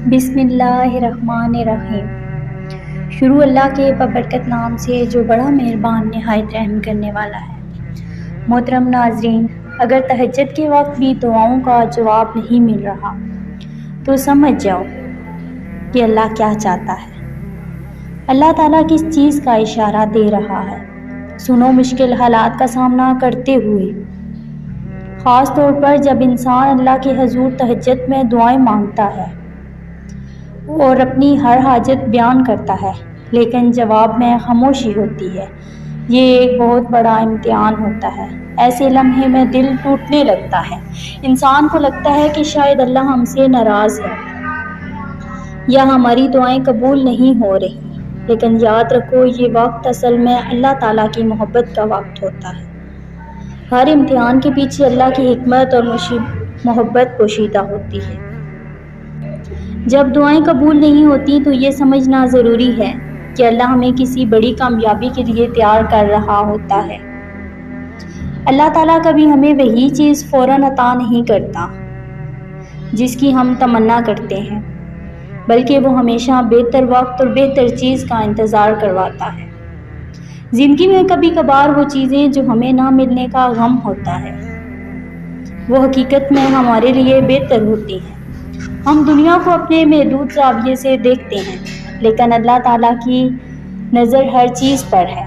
بسم اللہ الرحمن الرحیم۔ شروع اللہ کے ببرکت نام سے جو بڑا مہربان نہایت رحم کرنے والا ہے۔ محترم ناظرین، اگر تہجد کے وقت بھی دعاؤں کا جواب نہیں مل رہا تو سمجھ جاؤ کہ اللہ کیا چاہتا ہے۔ اللہ تعالیٰ کس چیز کا اشارہ دے رہا ہے؟ سنو، مشکل حالات کا سامنا کرتے ہوئے، خاص طور پر جب انسان اللہ کے حضور تہجد میں دعائیں مانگتا ہے اور اپنی ہر حاجت بیان کرتا ہے لیکن جواب میں خاموشی ہوتی ہے، یہ ایک بہت بڑا امتحان ہوتا ہے۔ ایسے لمحے میں دل ٹوٹنے لگتا ہے۔ انسان کو لگتا ہے کہ شاید اللہ ہم سے ناراض ہے یا ہماری دعائیں قبول نہیں ہو رہی، لیکن یاد رکھو یہ وقت اصل میں اللہ تعالیٰ کی محبت کا وقت ہوتا ہے۔ ہر امتحان کے پیچھے اللہ کی حکمت اور محبت پوشیدہ ہوتی ہے۔ جب دعائیں قبول نہیں ہوتی تو یہ سمجھنا ضروری ہے کہ اللہ ہمیں کسی بڑی کامیابی کے لیے تیار کر رہا ہوتا ہے۔ اللہ تعالیٰ کبھی ہمیں وہی چیز فوراً عطا نہیں کرتا جس کی ہم تمنا کرتے ہیں، بلکہ وہ ہمیشہ بہتر وقت اور بہتر چیز کا انتظار کرواتا ہے۔ زندگی میں کبھی کبھار وہ چیزیں جو ہمیں نہ ملنے کا غم ہوتا ہے، وہ حقیقت میں ہمارے لیے بہتر ہوتی ہیں۔ ہم دنیا کو اپنے محدود زاویے سے دیکھتے ہیں، لیکن اللہ تعالیٰ کی نظر ہر چیز پر ہے۔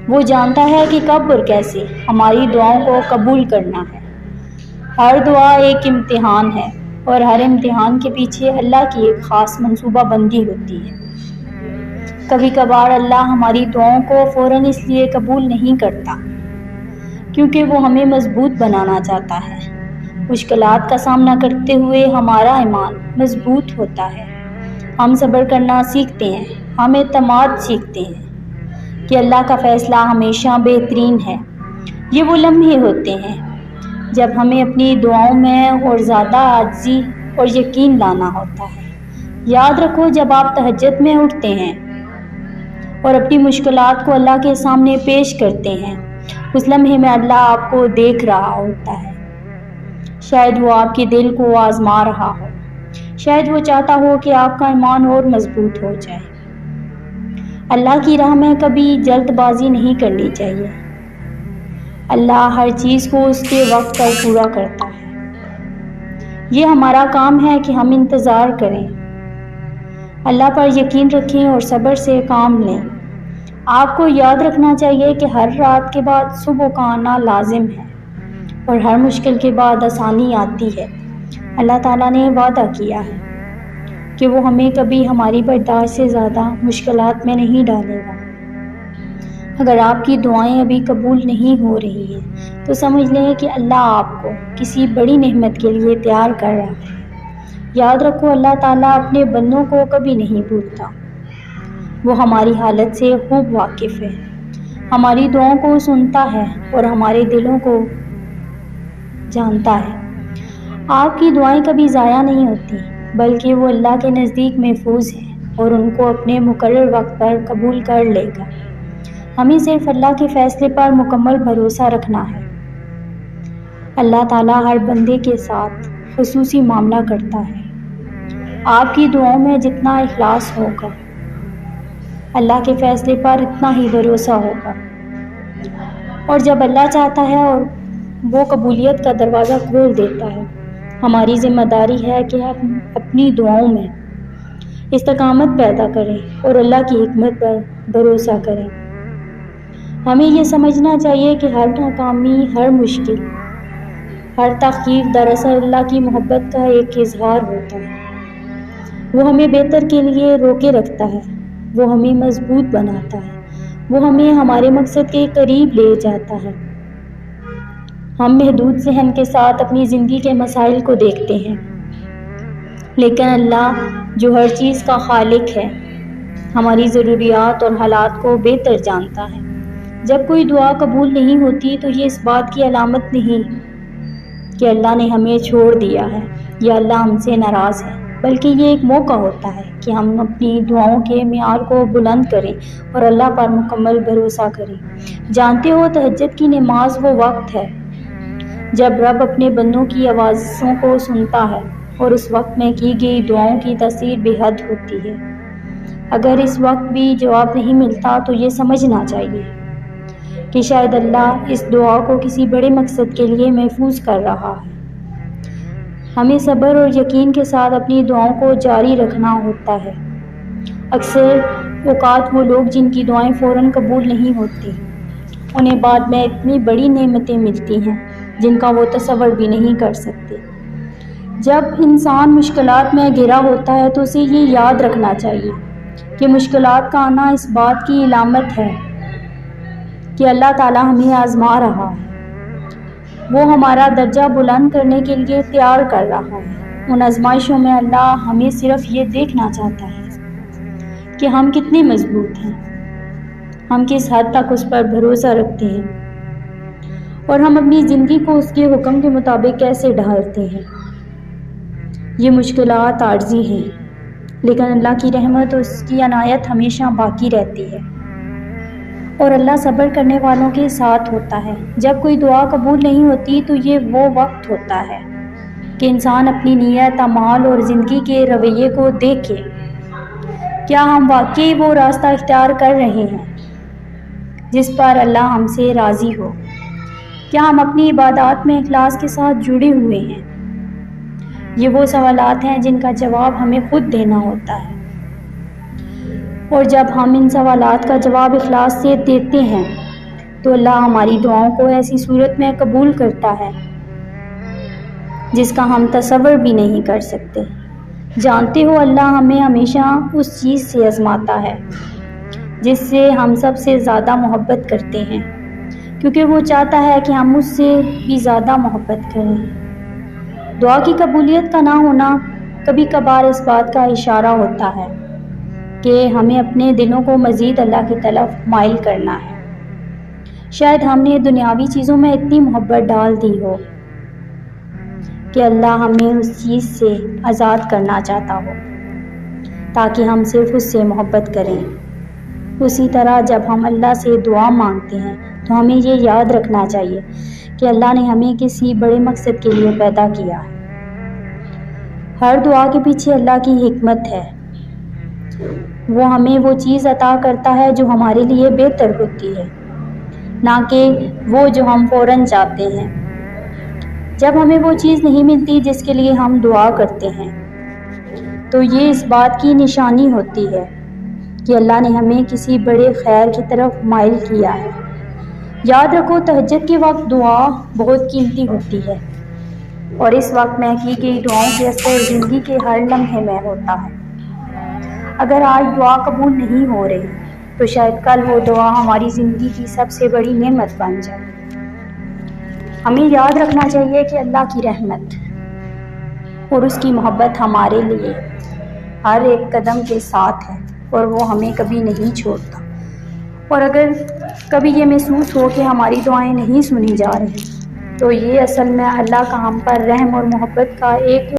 وہ جانتا ہے کہ کب اور کیسے ہماری دعاؤں کو قبول کرنا ہے۔ ہر دعا ایک امتحان ہے اور ہر امتحان کے پیچھے اللہ کی ایک خاص منصوبہ بندی ہوتی ہے۔ کبھی کبھار اللہ ہماری دعاؤں کو فوراً اس لیے قبول نہیں کرتا کیونکہ وہ ہمیں مضبوط بنانا چاہتا ہے۔ مشکلات کا سامنا کرتے ہوئے ہمارا ایمان مضبوط ہوتا ہے۔ ہم صبر کرنا سیکھتے ہیں، ہم اعتماد سیکھتے ہیں کہ اللہ کا فیصلہ ہمیشہ بہترین ہے۔ یہ وہ لمحے ہوتے ہیں جب ہمیں اپنی دعاؤں میں اور زیادہ عاجزی اور یقین لانا ہوتا ہے۔ یاد رکھو، جب آپ تہجد میں اٹھتے ہیں اور اپنی مشکلات کو اللہ کے سامنے پیش کرتے ہیں، اس لمحے میں اللہ آپ کو دیکھ رہا ہوتا ہے۔ شاید وہ آپ کے دل کو آزما رہا ہو، شاید وہ چاہتا ہو کہ آپ کا ایمان اور مضبوط ہو جائے۔ اللہ کی راہ میں کبھی جلد بازی نہیں کرنی چاہیے۔ اللہ ہر چیز کو اس کے وقت پر پورا کرتا ہے۔ یہ ہمارا کام ہے کہ ہم انتظار کریں، اللہ پر یقین رکھیں اور صبر سے کام لیں۔ آپ کو یاد رکھنا چاہیے کہ ہر رات کے بعد صبح کا آنا لازم ہے اور ہر مشکل کے بعد آسانی آتی ہے۔ اللہ تعالیٰ نے وعدہ کیا ہے کہ وہ ہمیں کبھی ہماری برداشت سے زیادہ مشکلات میں نہیں ڈالے گا۔ اگر آپ کی دعائیں ابھی قبول نہیں ہو رہی ہیں تو سمجھ لیں کہ اللہ آپ کو کسی بڑی نعمت کے لیے تیار کر رہا ہے۔ یاد رکھو، اللہ تعالیٰ اپنے بندوں کو کبھی نہیں بھولتا۔ وہ ہماری حالت سے خوب واقف ہے، ہماری دعاؤں کو سنتا ہے اور ہمارے دلوں کو جانتا ہے۔ آپ کی دعائیں کبھی ضائع نہیں ہوتی، بلکہ وہ اللہ کے نزدیک محفوظ ہیں اور ان کو اپنے مقرر وقت پر قبول کر لے گا۔ ہمیں صرف اللہ کے فیصلے پر مکمل بھروسہ رکھنا ہے۔ اللہ تعالیٰ ہر بندے کے ساتھ خصوصی معاملہ کرتا ہے۔ آپ کی دعاؤں میں جتنا اخلاص ہوگا، اللہ کے فیصلے پر اتنا ہی بھروسہ ہوگا، اور جب اللہ چاہتا ہے اور وہ قبولیت کا دروازہ کھول دیتا ہے۔ ہماری ذمہ داری ہے کہ ہم اپنی دعاؤں میں استقامت پیدا کریں اور اللہ کی حکمت پر بھروسہ کریں۔ ہمیں یہ سمجھنا چاہیے کہ ہر ناکامی، ہر مشکل، ہر تاخیر دراصل اللہ کی محبت کا ایک اظہار ہوتا ہے۔ وہ ہمیں بہتر کے لیے روکے رکھتا ہے، وہ ہمیں مضبوط بناتا ہے، وہ ہمیں ہمارے مقصد کے قریب لے جاتا ہے۔ ہم محدود ذہن کے ساتھ اپنی زندگی کے مسائل کو دیکھتے ہیں، لیکن اللہ جو ہر چیز کا خالق ہے، ہماری ضروریات اور حالات کو بہتر جانتا ہے۔ جب کوئی دعا قبول نہیں ہوتی تو یہ اس بات کی علامت نہیں کہ اللہ نے ہمیں چھوڑ دیا ہے یا اللہ ہم سے ناراض ہے، بلکہ یہ ایک موقع ہوتا ہے کہ ہم اپنی دعاؤں کے معیار کو بلند کریں اور اللہ پر مکمل بھروسہ کریں۔ جانتے ہو، تہجد کی نماز وہ وقت ہے جب رب اپنے بندوں کی آوازوں کو سنتا ہے اور اس وقت میں کی گئی دعاؤں کی تاثیر بے حد ہوتی ہے۔ اگر اس وقت بھی جواب نہیں ملتا تو یہ سمجھنا چاہیے کہ شاید اللہ اس دعا کو کسی بڑے مقصد کے لیے محفوظ کر رہا ہے۔ ہمیں صبر اور یقین کے ساتھ اپنی دعاؤں کو جاری رکھنا ہوتا ہے۔ اکثر اوقات وہ لوگ جن کی دعائیں فوراً قبول نہیں ہوتی، انہیں بعد میں اتنی بڑی نعمتیں ملتی ہیں جن کا وہ تصور بھی نہیں کر سکتے۔ جب انسان مشکلات میں گھرا ہوتا ہے تو اسے یہ یاد رکھنا چاہیے کہ مشکلات کا آنا اس بات کی علامت ہے کہ اللہ تعالیٰ ہمیں آزما رہا ہے۔ وہ ہمارا درجہ بلند کرنے کے لیے تیار کر رہا ہے۔ ان آزمائشوں میں اللہ ہمیں صرف یہ دیکھنا چاہتا ہے کہ ہم کتنے مضبوط ہیں، ہم کس حد تک اس پر بھروسہ رکھتے ہیں اور ہم اپنی زندگی کو اس کے حکم کے مطابق کیسے ڈھالتے ہیں۔ یہ مشکلات عارضی ہیں، لیکن اللہ کی رحمت اور اس کی عنایت ہمیشہ باقی رہتی ہے، اور اللہ صبر کرنے والوں کے ساتھ ہوتا ہے۔ جب کوئی دعا قبول نہیں ہوتی تو یہ وہ وقت ہوتا ہے کہ انسان اپنی نیت، اعمال اور زندگی کے رویے کو دیکھے۔ کیا ہم واقعی وہ راستہ اختیار کر رہے ہیں جس پر اللہ ہم سے راضی ہو؟ کیا ہم اپنی عبادات میں اخلاص کے ساتھ جڑے ہوئے ہیں؟ یہ وہ سوالات ہیں جن کا جواب ہمیں خود دینا ہوتا ہے، اور جب ہم ان سوالات کا جواب اخلاص سے دیتے ہیں تو اللہ ہماری دعاؤں کو ایسی صورت میں قبول کرتا ہے جس کا ہم تصور بھی نہیں کر سکتے۔ جانتے ہو، اللہ ہمیں ہمیشہ اس چیز سے آزماتا ہے جس سے ہم سب سے زیادہ محبت کرتے ہیں، کیونکہ وہ چاہتا ہے کہ ہم اس سے بھی زیادہ محبت کریں۔ دعا کی قبولیت کا نہ ہونا کبھی کبھار اس بات کا اشارہ ہوتا ہے کہ ہمیں اپنے دلوں کو مزید اللہ کی طرف مائل کرنا ہے۔ شاید ہم نے دنیاوی چیزوں میں اتنی محبت ڈال دی ہو کہ اللہ ہمیں اس چیز سے آزاد کرنا چاہتا ہو تاکہ ہم صرف اس سے محبت کریں۔ اسی طرح جب ہم اللہ سے دعا مانگتے ہیں تو ہمیں یہ یاد رکھنا چاہیے کہ اللہ نے ہمیں کسی بڑے مقصد کے لیے پیدا کیا ہے۔ ہر دعا کے پیچھے اللہ کی حکمت ہے۔ وہ ہمیں وہ چیز عطا کرتا ہے جو ہمارے لیے بہتر ہوتی ہے، نہ کہ وہ جو ہم فوراً چاہتے ہیں۔ جب ہمیں وہ چیز نہیں ملتی جس کے لیے ہم دعا کرتے ہیں تو یہ اس بات کی نشانی ہوتی ہے کہ اللہ نے ہمیں کسی بڑے خیر کی طرف مائل کیا ہے۔ یاد رکھو، تہجد کے وقت دعا بہت قیمتی ہوتی ہے، اور اس وقت میں کی گئی دعاؤں کے اثر زندگی کے ہر لمحے میں ہوتا ہے۔ اگر آج دعا قبول نہیں ہو رہی تو شاید کل وہ دعا ہماری زندگی کی سب سے بڑی نعمت بن جائے۔ ہمیں یاد رکھنا چاہیے کہ اللہ کی رحمت اور اس کی محبت ہمارے لیے ہر ایک قدم کے ساتھ ہے، اور وہ ہمیں کبھی نہیں چھوڑتا۔ اور اگر کبھی یہ محسوس ہو کہ ہماری دعائیں نہیں سنی جا رہی تو یہ اصل میں اللہ کا ہم پر رحم اور محبت کا ایک